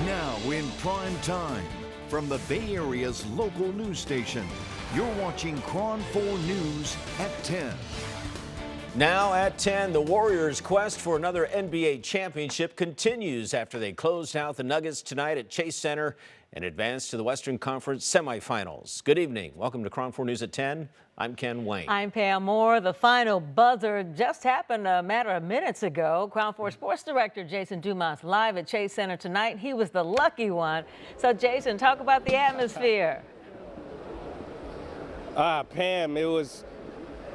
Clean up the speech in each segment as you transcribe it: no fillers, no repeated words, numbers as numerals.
Now in prime time, from the Bay Area's local news station, you're watching KRON4 News at 10. Now at 10, the Warriors' quest for another NBA championship continues after they closed out the Nuggets tonight at Chase Center and advanced to the Western Conference semifinals. Good evening. Welcome to KRON4 News at 10. I'm Ken Wayne. I'm Pam Moore. The final buzzer just happened a matter of minutes ago. KRON4 Sports Director Jason Dumas live at Chase Center tonight. He was the lucky one. So, Jason, talk about the atmosphere. Pam, it was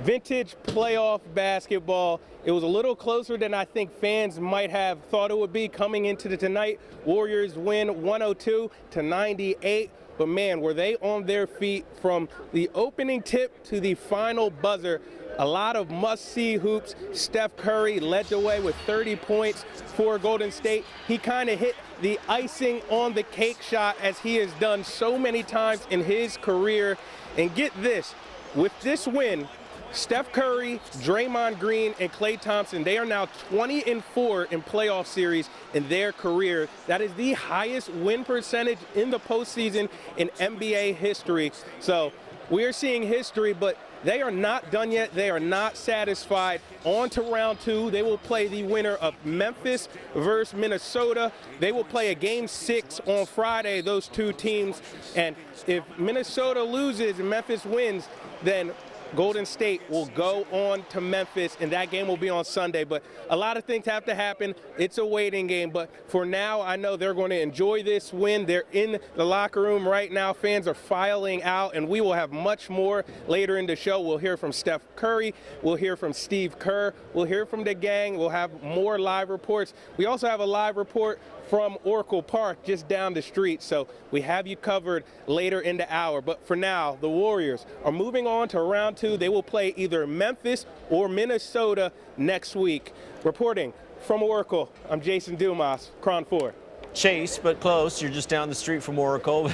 vintage playoff basketball. It was a little closer than I think fans might have thought it would be coming into the tonight. Warriors win 102-98. But man, were they on their feet from the opening tip to the final buzzer. A lot of must-see hoops. Steph Curry led the way with 30 points for Golden State. He kind of hit the icing on the cake shot, as he has done so many times in his career. And get this, with this win, Steph Curry, Draymond Green, and Klay Thompson, they are now 20-4 in playoff series in their career. That is the highest win percentage in the postseason in NBA history. So we are seeing history, but they are not done yet. They are not satisfied. On to round two. They will play the winner of Memphis versus Minnesota. They will play a game 6 on Friday, those two teams. And if Minnesota loses and Memphis wins, then Golden State will go on to Memphis, and that game will be on Sunday. But a lot of things have to happen. It's a waiting game. But for now, I know they're going to enjoy this win. They're in the locker room right now. Fans are filing out, and we will have much more later in the show. We'll hear from Steph Curry. We'll hear from Steve Kerr. We'll hear from the gang. We'll have more live reports. We also have a live report from Oracle Park just down the street, so we have you covered later in the hour. But for now, the Warriors are moving on to round two. They will play either Memphis or Minnesota next week. Reporting from Oracle, I'm Jason Dumas, KRON4. Chase, but close. You're just down the street from Oracle.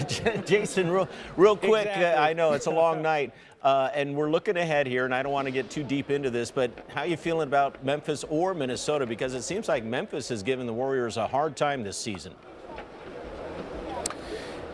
Jason, real quick, Exactly. I know it's a long night, and we're looking ahead here, and I don't want to get too deep into this, but how are you feeling about Memphis or Minnesota? Because it seems like Memphis has given the Warriors a hard time this season.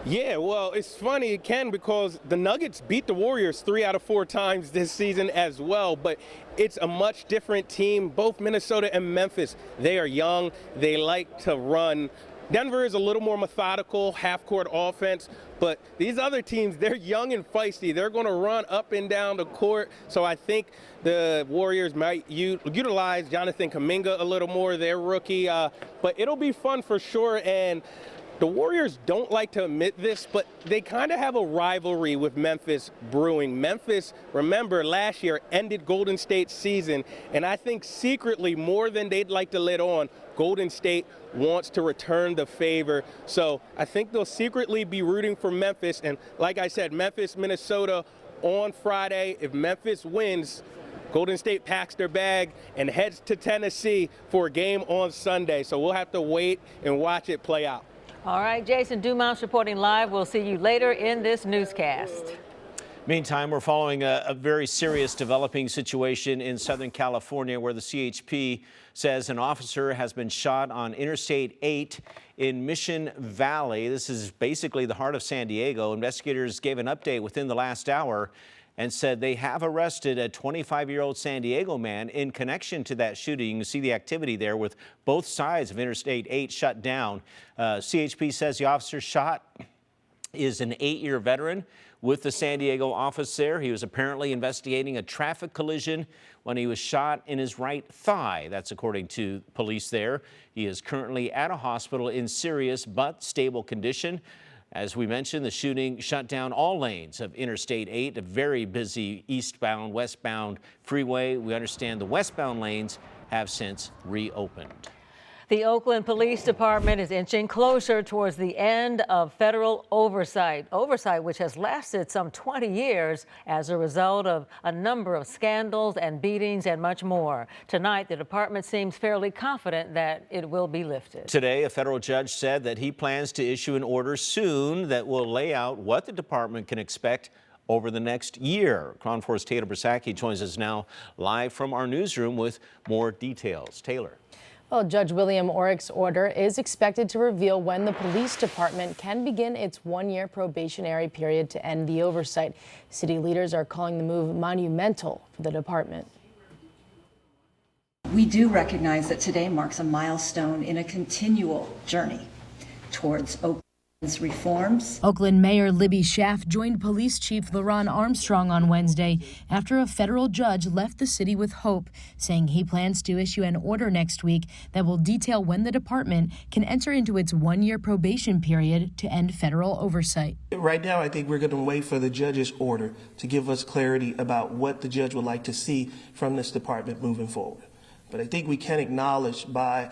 Yeah, well, it's funny, Ken, because the Nuggets beat the Warriors 3 out of 4 times this season as well, but it's a much different team. Both Minnesota and Memphis, they are young. They like to run. Denver is a little more methodical, half-court offense, but these other teams, they're young and feisty. They're going to run up and down the court, so I think the Warriors might utilize Jonathan Kuminga a little more, their rookie, but it'll be fun for sure. And the Warriors don't like to admit this, but they kind of have a rivalry with Memphis brewing. Memphis, remember, last year ended Golden State's season, and I think secretly, more than they'd like to let on, Golden State wants to return the favor. So I think they'll secretly be rooting for Memphis. And like I said, Memphis, Minnesota on Friday. If Memphis wins, Golden State packs their bag and heads to Tennessee for a game on Sunday. So we'll have to wait and watch it play out. All right, Jason Dumas reporting live. We'll see you later in this newscast. Meantime, we're following a very serious developing situation in Southern California where the CHP says an officer has been shot on Interstate 8 in Mission Valley. This is basically the heart of San Diego. Investigators gave an update within the last hour and said they have arrested a 25-year-old San Diego man in connection to that shooting. You can see the activity there with both sides of Interstate 8 shut down. CHP says the officer shot is an 8-year veteran with the San Diego office there. He was apparently investigating a traffic collision when he was shot in his right thigh. That's according to police there. He is currently at a hospital in serious but stable condition. As we mentioned, the shooting shut down all lanes of Interstate 8, a very busy eastbound, westbound freeway. We understand the westbound lanes have since reopened. The Oakland Police Department is inching closer towards the end of federal oversight which has lasted some 20 years as a result of a number of scandals and beatings and much more. Tonight, the department seems fairly confident that it will be lifted. Today, a federal judge said that he plans to issue an order soon that will lay out what the department can expect over the next year. KRON4's Taylor Brasacki joins us now live from our newsroom with more details. Taylor. Well, Judge William Orrick's order is expected to reveal when the police department can begin its one-year probationary period to end the oversight. City leaders are calling the move monumental for the department. We do recognize that today marks a milestone in a continual journey towards Oakland's reforms. Oakland Mayor Libby Schaaf joined Police Chief LaRon Armstrong on Wednesday after a federal judge left the city with hope, saying he plans to issue an order next week that will detail when the department can enter into its one-year probation period to end federal oversight. Right now, I think we're going to wait for the judge's order to give us clarity about what the judge would like to see from this department moving forward. But I think we can acknowledge by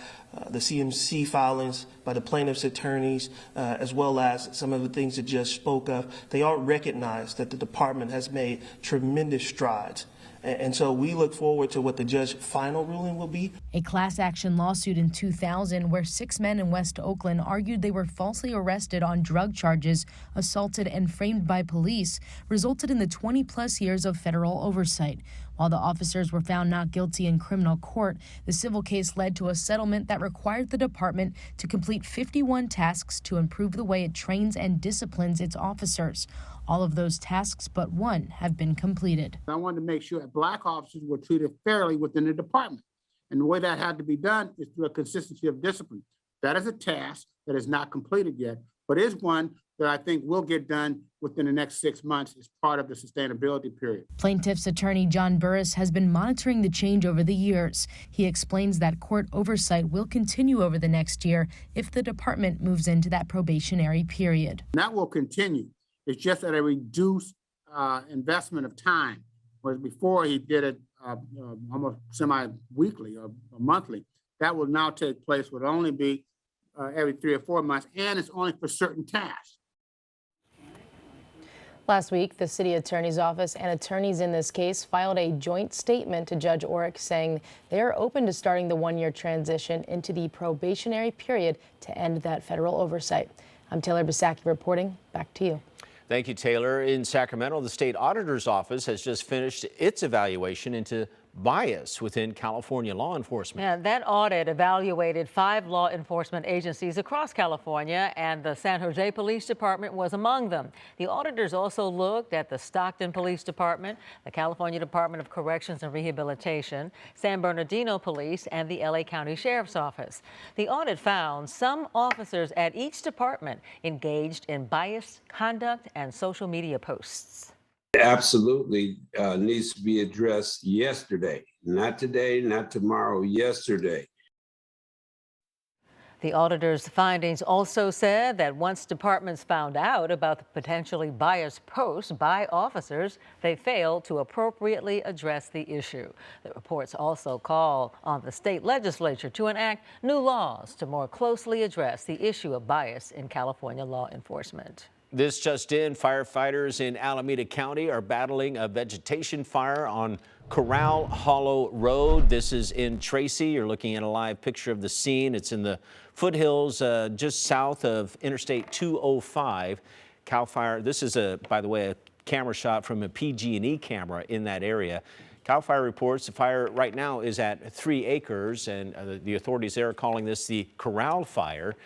the CMC filings, by the plaintiff's attorneys, as well as some of the things the judge spoke of, they all recognize that the department has made tremendous strides. And so we look forward to what the judge's final ruling will be. A class action lawsuit in 2000 where 6 men in West Oakland argued they were falsely arrested on drug charges, assaulted and framed by police, resulted in the 20-plus years of federal oversight. While the officers were found not guilty in criminal court, the civil case led to a settlement that required the department to complete 51 tasks to improve the way it trains and disciplines its officers. All of those tasks but one have been completed. I wanted to make sure that Black officers were treated fairly within the department. And the way that had to be done is through a consistency of discipline. That is a task that is not completed yet, but is one that I think will get done within the next 6 months as part of the sustainability period. Plaintiff's attorney John Burris has been monitoring the change over the years. He explains that court oversight will continue over the next year if the department moves into that probationary period. That will continue. It's just at a reduced investment of time, whereas before he did it almost semi-weekly or monthly. That will now take place, would only be every 3 or 4 months, and it's only for certain tasks. Last week, the city attorney's office and attorneys in this case filed a joint statement to Judge Orrick saying they are open to starting the one-year transition into the probationary period to end that federal oversight. I'm Taylor Bisacki reporting. Back to you. Thank you, Taylor. In Sacramento, the state auditor's office has just finished its evaluation into bias within California law enforcement. Yeah, that audit evaluated 5 law enforcement agencies across California, and the San Jose Police Department was among them. The auditors also looked at the Stockton Police Department, the California Department of Corrections and Rehabilitation, San Bernardino Police, and the LA County Sheriff's Office. The audit found some officers at each department engaged in biased conduct and social media posts. Absolutely needs to be addressed yesterday, not today, not tomorrow, yesterday. The auditor's findings also said that once departments found out about the potentially biased posts by officers, they failed to appropriately address the issue. The reports also call on the state legislature to enact new laws to more closely address the issue of bias in California law enforcement. This just in, firefighters in Alameda County are battling a vegetation fire on Corral Hollow Road. This is in Tracy. You're looking at a live picture of the scene. It's in the foothills just south of Interstate 205. Cal Fire, this is, by the way, a camera shot from a PG&E camera in that area. Cal Fire reports the fire right now is at 3 acres, and the authorities there are calling this the Corral Fire.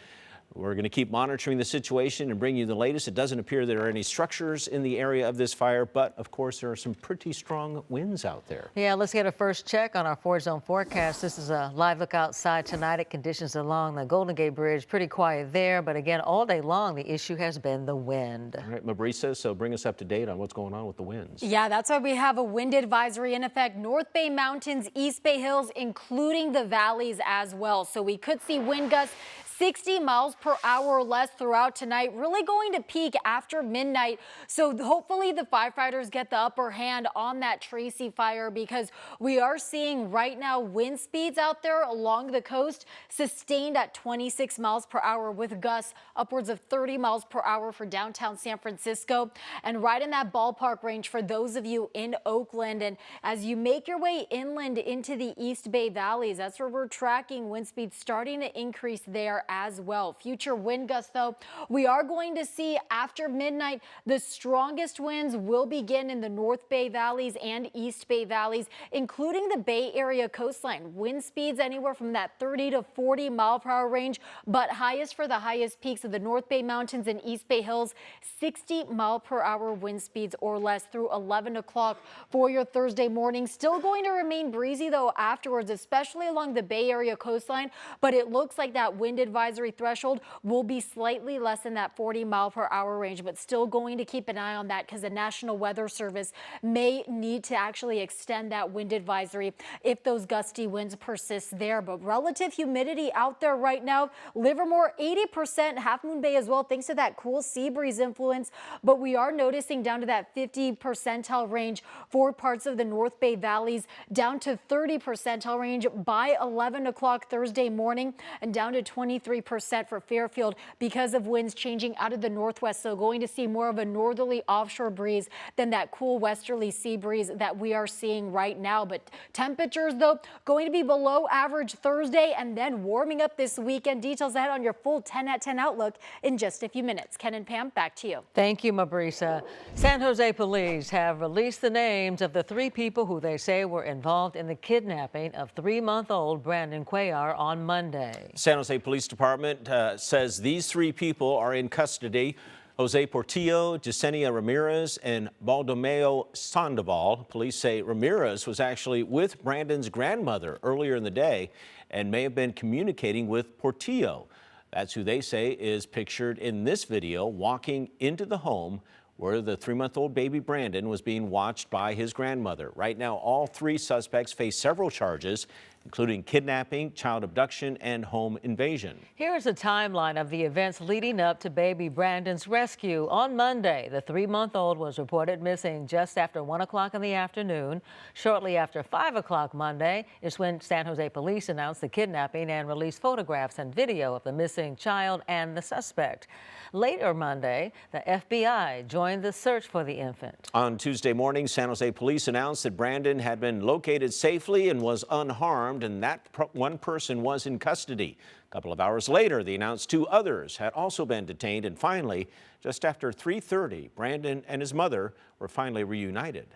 We're going to keep monitoring the situation and bring you the latest. It doesn't appear there are any structures in the area of this fire, but of course there are some pretty strong winds out there. Yeah, let's get a first check on our 4-zone forecast. This is a live look outside tonight at conditions along the Golden Gate Bridge. Pretty quiet there, but again, all day long, the issue has been the wind. All right, Mabrisa, so bring us up to date on what's going on with the winds. Yeah, that's why we have a wind advisory in effect. North Bay Mountains, East Bay Hills, including the valleys as well. So we could see wind gusts 60 miles per hour or less throughout tonight, really going to peak after midnight. So hopefully the firefighters get the upper hand on that Tracy fire, because we are seeing right now wind speeds out there along the coast sustained at 26 miles per hour with gusts upwards of 30 miles per hour for downtown San Francisco, and right in that ballpark range for those of you in Oakland. And as you make your way inland into the East Bay valleys, that's where we're tracking wind speeds starting to increase there as well. Future wind gusts, though, we are going to see after midnight, the strongest winds will begin in the North Bay valleys and East Bay valleys, including the Bay Area coastline. Wind speeds anywhere from that 30 to 40 mile per hour range, but highest for the highest peaks of the North Bay Mountains and East Bay Hills, 60 mile per hour wind speeds or less through 11 o'clock for your Thursday morning. Still going to remain breezy, though, afterwards, especially along the Bay Area coastline, but it looks like that wind advisory threshold will be slightly less than that 40 mile per hour range, but still going to keep an eye on that because the National Weather Service may need to actually extend that wind advisory if those gusty winds persist there. But relative humidity out there right now, Livermore 80%, Half Moon Bay as well, thanks to that cool sea breeze influence. But we are noticing down to that 50 percentile range for parts of the North Bay valleys, down to 30 percentile range by 11 o'clock Thursday morning, and down to 23% for Fairfield because of winds changing out of the northwest. So going to see more of a northerly offshore breeze than that cool westerly sea breeze that we are seeing right now. But temperatures, though, going to be below average Thursday and then warming up this weekend. Details ahead on your full 10 at 10 outlook in just a few minutes. Ken and Pam, back to you. Thank you, Mabrisa. San Jose police have released the names of the 3 people who they say were involved in the kidnapping of 3-month-old Brandon Cuellar on Monday. San Jose Police Department says these 3 people are in custody. Jose Portillo, Yesenia Ramirez, and Baldomeo Sandoval. Police say Ramirez was actually with Brandon's grandmother earlier in the day and may have been communicating with Portillo. That's who they say is pictured in this video walking into the home where the 3-month-old baby Brandon was being watched by his grandmother. Right now, all 3 suspects face several charges, including kidnapping, child abduction, and home invasion. Here is a timeline of the events leading up to baby Brandon's rescue. On Monday, the 3-month-old was reported missing just after 1 o'clock in the afternoon. Shortly after 5 o'clock Monday is when San Jose police announced the kidnapping and released photographs and video of the missing child and the suspect. Later Monday, the FBI joined the search for the infant. On Tuesday morning, San Jose police announced that Brandon had been located safely and was unharmed, and that one person was in custody. A couple of hours later, they announced 2 others had also been detained, and finally, just after 3:30, Brandon and his mother were finally reunited.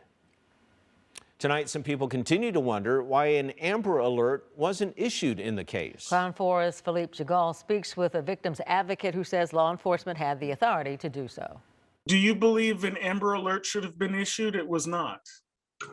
Tonight, some people continue to wonder why an Amber Alert wasn't issued in the case. KRON 4's Philippe Jagal speaks with a victim's advocate who says law enforcement had the authority to do so. Do you believe an Amber Alert should have been issued? It was not.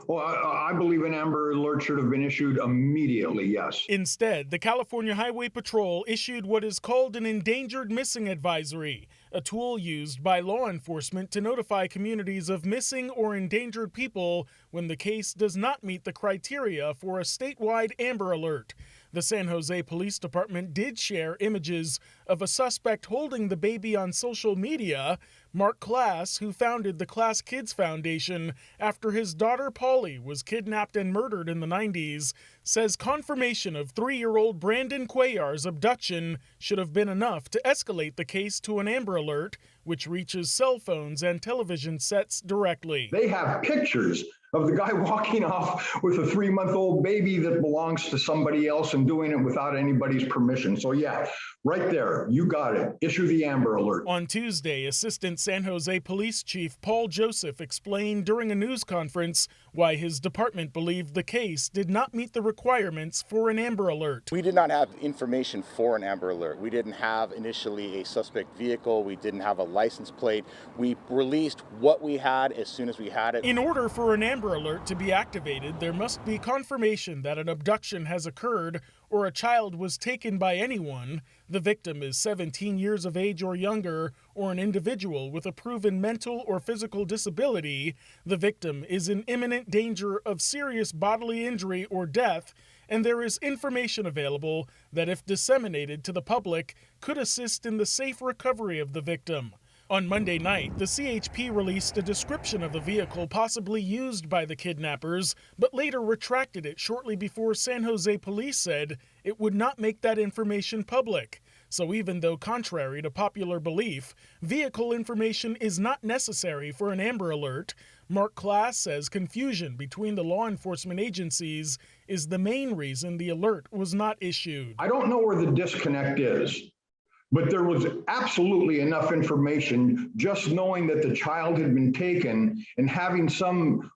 Well, I believe an Amber Alert should have been issued immediately, yes. Instead, the California Highway Patrol issued what is called an endangered missing advisory, a tool used by law enforcement to notify communities of missing or endangered people when the case does not meet the criteria for a statewide Amber Alert. The San Jose Police Department did share images of a suspect holding the baby on social media. Mark Klass, who founded the Klass Kids Foundation after his daughter Polly was kidnapped and murdered in the 90s, says confirmation of 3-year-old Brandon Cuellar's abduction should have been enough to escalate the case to an Amber Alert, which reaches cell phones and television sets directly. They have pictures of the guy walking off with a 3-month-old baby that belongs to somebody else and doing it without anybody's permission. So yeah, right there, you got it. Issue the Amber Alert. On Tuesday, Assistant San Jose Police Chief Paul Joseph explained during a news conference why his department believed the case did not meet the requirements for an Amber Alert. We did not have information for an Amber Alert. We didn't have initially a suspect vehicle. We didn't have a license plate. We released what we had as soon as we had it. In order for an Amber Alert to be activated, there must be confirmation that an abduction has occurred or a child was taken by anyone. The victim is 17 years of age or younger, or an individual with a proven mental or physical disability. The victim is in imminent danger of serious bodily injury or death, and there is information available that, if disseminated to the public, could assist in the safe recovery of the victim. On Monday night, the CHP released a description of the vehicle possibly used by the kidnappers, but later retracted it shortly before San Jose police said it would not make that information public. So even though contrary to popular belief, vehicle information is not necessary for an Amber Alert, Mark Klass says confusion between the law enforcement agencies is the main reason the alert was not issued. I don't know where the disconnect is. But there was absolutely enough information just knowing that the child had been taken and having some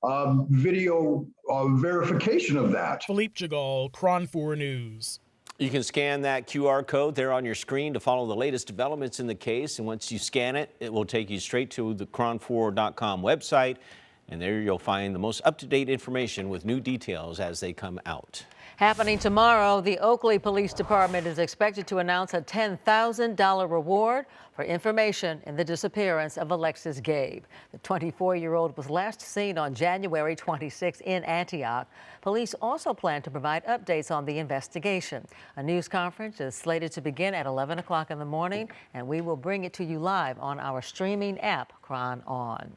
video verification of that. Philippe Jagal, KRON4 News. You can scan that QR code there on your screen to follow the latest developments in the case. And once you scan it, it will take you straight to the KRON4.com website. And there you'll find the most up-to-date information with new details as they come out. Happening tomorrow, the Oakley Police Department is expected to announce a $10,000 reward for information in the disappearance of Alexis Gabe. The 24-year-old was last seen on January 26 in Antioch. Police also plan to provide updates on the investigation. A news conference is slated to begin at 11 o'clock in the morning, and we will bring it to you live on our streaming app, KRON4.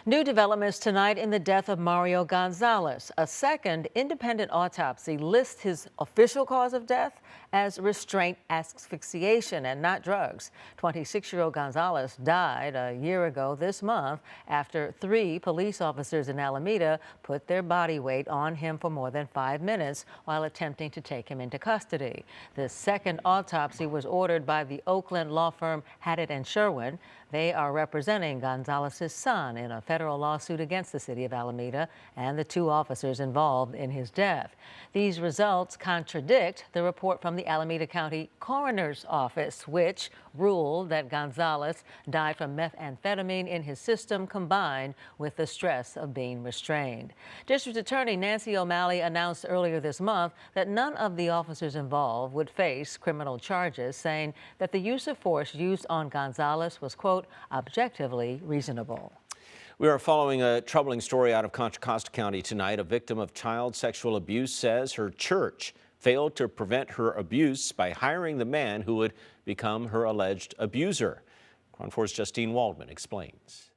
New developments tonight in the death of Mario Gonzalez. A second independent autopsy lists his official cause of death as restraint asphyxiation and not drugs. 26-year-old Gonzalez died a year ago this month after 3 police officers in Alameda put their body weight on him for more than 5 minutes while attempting to take him into custody. The second autopsy was ordered by the Oakland law firm Haddett & Sherwin. They are representing Gonzalez's son in a federal lawsuit against the city of Alameda and the 2 officers involved in his death. These results contradict the report from the Alameda County Coroner's Office, which ruled that Gonzalez died from methamphetamine in his system combined with the stress of being restrained. District Attorney Nancy O'Malley announced earlier this month that none of the officers involved would face criminal charges, saying that the use of force used on Gonzalez was, quote, objectively reasonable. We are following a troubling story out of Contra Costa County tonight. A victim of child sexual abuse says her church failed to prevent her abuse by hiring the man who would become her alleged abuser. KRON4's Justine Waldman explains.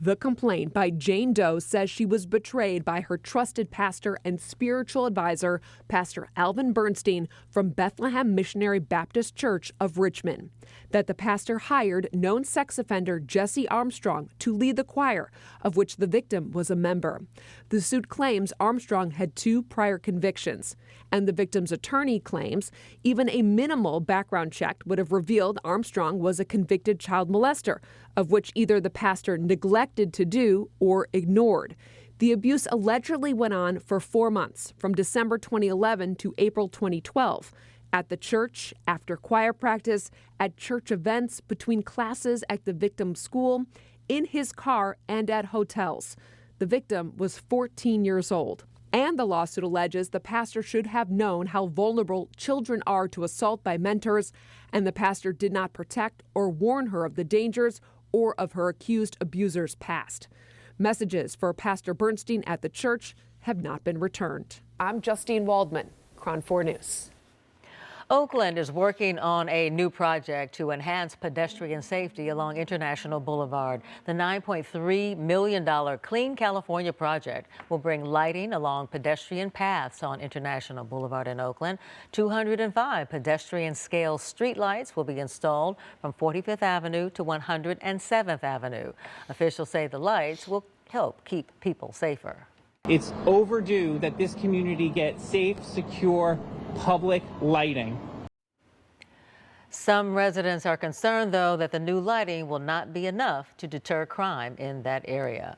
The complaint by Jane Doe says she was betrayed by her trusted pastor and spiritual advisor, Pastor Alvin Bernstein from Bethlehem Missionary Baptist Church of Richmond, that the pastor hired known sex offender Jesse Armstrong to lead the choir, of which the victim was a member. The suit claims Armstrong had 2 prior convictions, and the victim's attorney claims even a minimal background check would have revealed Armstrong was a convicted child molester, of which either the pastor neglected to do or ignored. The abuse allegedly went on for 4 months, from December 2011 to April 2012, at the church, after choir practice, at church events, between classes at the victim's school, in his car, and at hotels. The victim was 14 years old. And the lawsuit alleges the pastor should have known how vulnerable children are to assault by mentors, and the pastor did not protect or warn her of the dangers or of her accused abuser's past. Messages for Pastor Bernstein at the church have not been returned. I'm Justine Waldman, KRON4 News. Oakland is working on a new project to enhance pedestrian safety along International Boulevard. The $9.3 million Clean California project will bring lighting along pedestrian paths on International Boulevard in Oakland. 205 pedestrian-scale streetlights will be installed from 45th Avenue to 107th Avenue. Officials say the lights will help keep people safer. It's overdue that this community get safe, secure, public lighting. Some residents are concerned, though, that the new lighting will not be enough to deter crime in that area.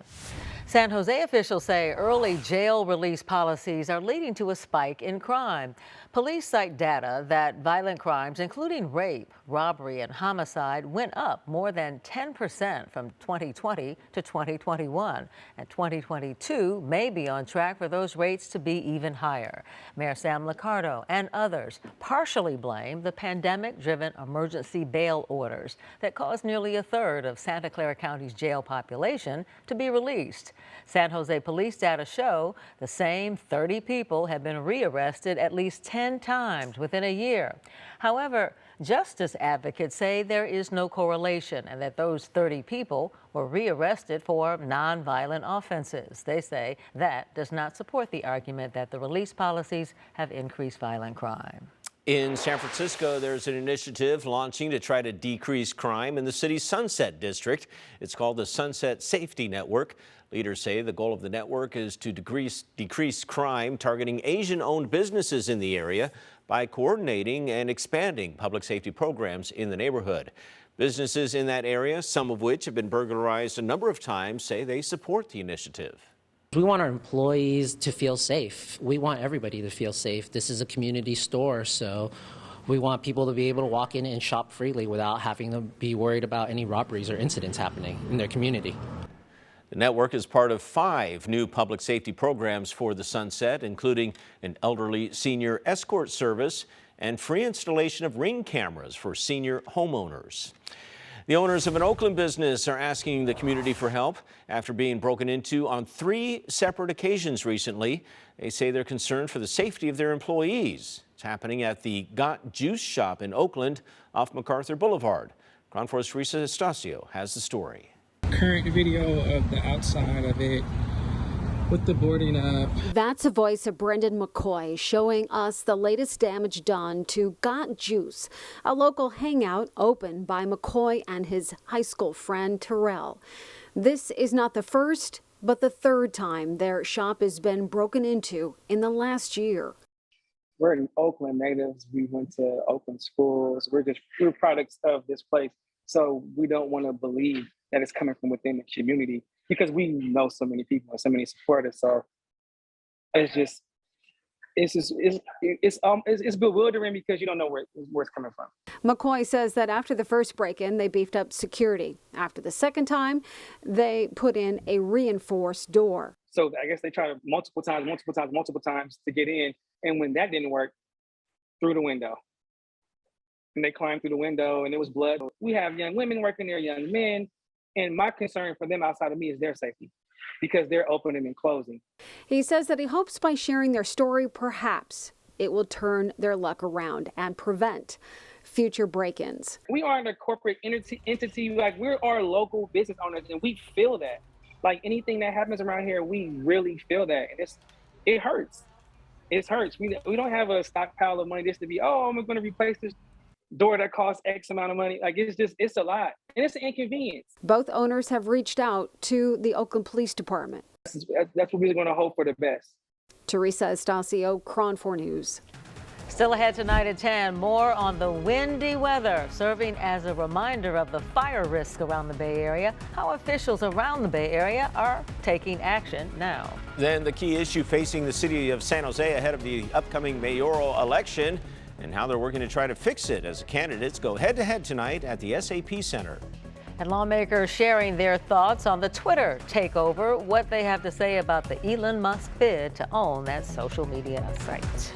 San Jose officials say early jail release policies are leading to a spike in crime. Police cite data that violent crimes, including rape, robbery, and homicide, went up more than 10% from 2020 to 2021. And 2022 may be on track for those rates to be even higher. Mayor Sam Liccardo and others partially blame the pandemic-driven emergency bail orders that caused nearly a third of Santa Clara County's jail population to be released. San Jose police data show the same 30 people have been rearrested at least 10 times within a year. However, justice advocates say there is no correlation and that those 30 people were rearrested for nonviolent offenses. They say that does not support the argument that the release policies have increased violent crime. In San Francisco, there's an initiative launching to try to decrease crime in the city's Sunset District. It's called the Sunset Safety Network. Leaders say the goal of the network is to decrease crime targeting Asian-owned businesses in the area by coordinating and expanding public safety programs in the neighborhood. Businesses in that area, some of which have been burglarized a number of times, say they support the initiative. We want our employees to feel safe. We want everybody to feel safe. This is a community store, so we want people to be able to walk in and shop freely without having to be worried about any robberies or incidents happening in their community. The network is part of 5 new public safety programs for the Sunset, including an elderly senior escort service and free installation of Ring cameras for senior homeowners. The owners of an Oakland business are asking the community for help after being broken into on 3 separate occasions recently. They say they're concerned for the safety of their employees. It's happening at the Got Juice shop in Oakland off MacArthur Boulevard. KRON4's Teresa Estacio has the story. Current video of the outside of it with the boarding up. That's a voice of Brendan McCoy showing us the latest damage done to Got Juice, a local hangout opened by McCoy and his high school friend Terrell. This is not the first, but the 3rd time their shop has been broken into in the last year. We're in Oakland natives. We went to Oakland schools. We're products of this place. So we don't want to believe that it's coming from within the community, because we know so many people and so many supporters. So it's bewildering because you don't know where it's coming from. McCoy says that after the first break-in, they beefed up security. After the second time, they put in a reinforced door. So I guess they tried multiple times to get in. And when that didn't work, through the window. And they climbed through the window and there was blood. We have young women working there, young men. And my concern for them outside of me is their safety, because they're opening and closing. He says that he hopes by sharing their story, perhaps it will turn their luck around and prevent future break-ins. We aren't a corporate entity. Like, we're our local business owners, and we feel that. Like, anything that happens around here, we really feel that. And it hurts. It hurts. We don't have a stockpile of money just to be, oh, I'm going to replace this door that costs X amount of money. Like, it's a lot. And it's an inconvenience. Both owners have reached out to the Oakland Police Department. That's what we're going to hope for the best. Teresa Estacio, KRON4 News. Still ahead tonight at 10, more on the windy weather, serving as a reminder of the fire risk around the Bay Area, how officials around the Bay Area are taking action now. Then the key issue facing the city of San Jose ahead of the upcoming mayoral election, and how they're working to try to fix it as the candidates go head-to-head tonight at the SAP Center. And lawmakers sharing their thoughts on the Twitter takeover, what they have to say about the Elon Musk bid to own that social media site.